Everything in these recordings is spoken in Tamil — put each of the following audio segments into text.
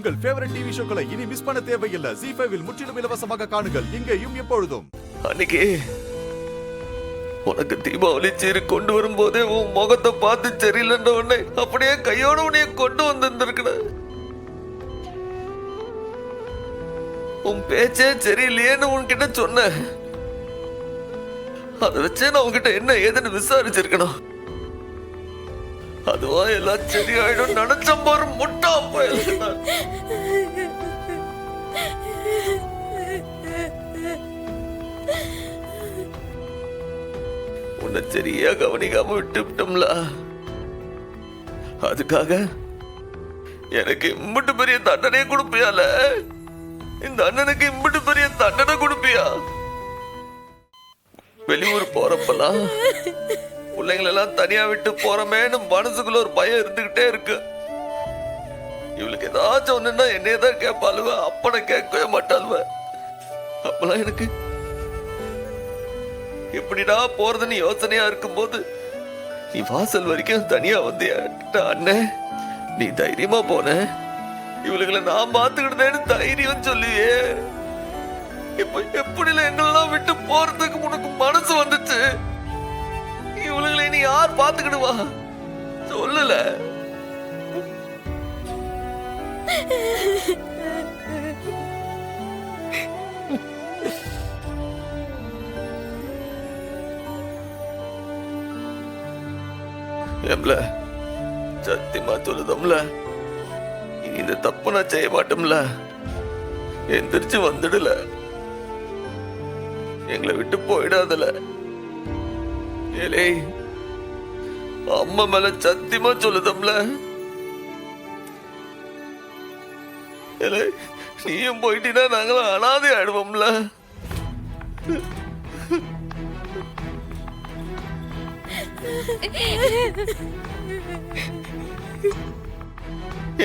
உங்கள் ஃபேவரட் டிவி ஷோக்களை இனி மிஸ் பண்ண தேவையில்லை. ZEE5 இல் முற்றிலும் இலவசமாக காணுங்கள், இங்கேயும் எப்பொழுதும். அன்னைக்கு உனக்கு தீபாவளி சீரு கொண்டு வரும்போதே உன் முகத்தை பார்த்து சரியில்லைன்ற உடனே அப்படியே கையோட உன்னைய கொண்டு வந்திருந்திருக்கணும். உன் பேச்சே சரியில்லையேன்னு உன்கிட்ட சொன்ன. அதை வச்சே நான் உன்கிட்ட என்ன ஏதுன்னு விசாரிச்சிருக்கணும். அதுவா எல்லாம் சரியாயிடும் நினைச்ச பாரு முட்டா போயில. உன்னை சரியா கவனிக்காம விட்டுவிட்டோம்ல. அதுக்காக எனக்கு இம்பிட்டு பெரிய தண்டனை கொடுப்பியால? இந்த அண்ணனுக்கு இம்பிட்டு பெரிய தண்டனை கொடுப்பியா? வெளியூர் போறப்பெல்லாம் பிள்ளைங்களெல்லாம் தனியா விட்டு போறமேன்னு மனசுக்குள்ள ஒரு பயம் இருந்துகிட்டே இருக்கு. இவளுக்கு ஏதாச்சும் ஒண்ணுன்னா என்னையதான் கேட்பாளுவ, அப்பனை கேட்கவே மாட்டாளுவ. அப்பெல்லாம் எனக்கு எப்படிடா போறதுன்னு யோசனையா இருக்கும்போது நீ வாசல் வரைக்கும் தனியா வந்தியா? அண்ணே நீ தைரியமா போன, இவளுகளை நான் பாத்துக்கிட்டேன்னு தைரியம் சொல்லுவியே. இப்ப எப்படில எங்களெல்லாம் விட்டு போறதுக்கு உனக்கு மனசு வந்துச்சு? இவளுகளை நீ யார் பாத்துக்கிடுவா சொல்லல? எம்ல சத்தியமா சொல்லுதம்ல, இனி இந்த தப்பு நான் செய்ய மாட்டோம்ல. எந்திரிச்சு வந்துடல, எங்களை விட்டு போயிடாதல. ஏலே அம்மா மேல சத்தியமா சொல்லுதம்ல. ஏலே நீயும் போயிட்டீன்னா நாங்களும் அனாதை ஆயிடுவோம்ல.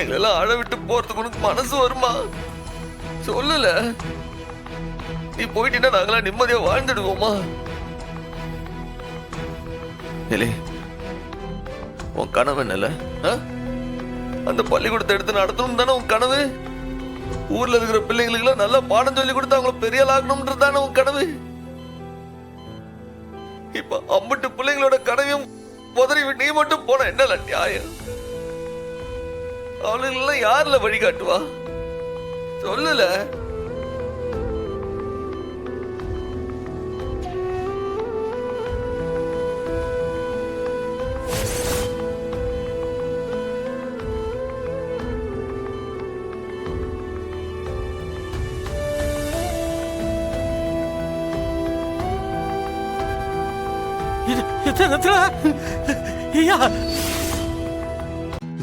எங்களெல்லாம் அழ விட்டு போறதுக்கு உனக்கு மனசு வருமா சொல்லல? நீ போயிட்டீன்னா நாங்களாம் நிம்மதியா வாழ்ந்துடுவோமா? ஏலே உன் கனவு என்னல? அந்த பள்ளிக்கூடத்தை எடுத்து நடத்தணும் தானே உன் கனவு? ஊர்ல இருக்கிற பிள்ளைங்களுக்கு எல்லாம் நல்லா பாடம் சொல்லி கொடுத்து அவங்களை பெரிய ஆகணும்ன்றது தானே உன் கனவு? இப்ப அம்பட்டு பிள்ளைங்களோட கனவையும் உதறி விட்டு நீ மட்டும் போன என்னல நியாயம்? அவளுக்கு எல்லாம் யாருல வழிகாட்டுவா சொல்லல?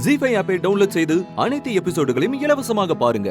ZEE5 ஆப்பை டவுன்லோட் செய்து அனைத்து எபிசோடுகளையும் இலவசமாக பாருங்க.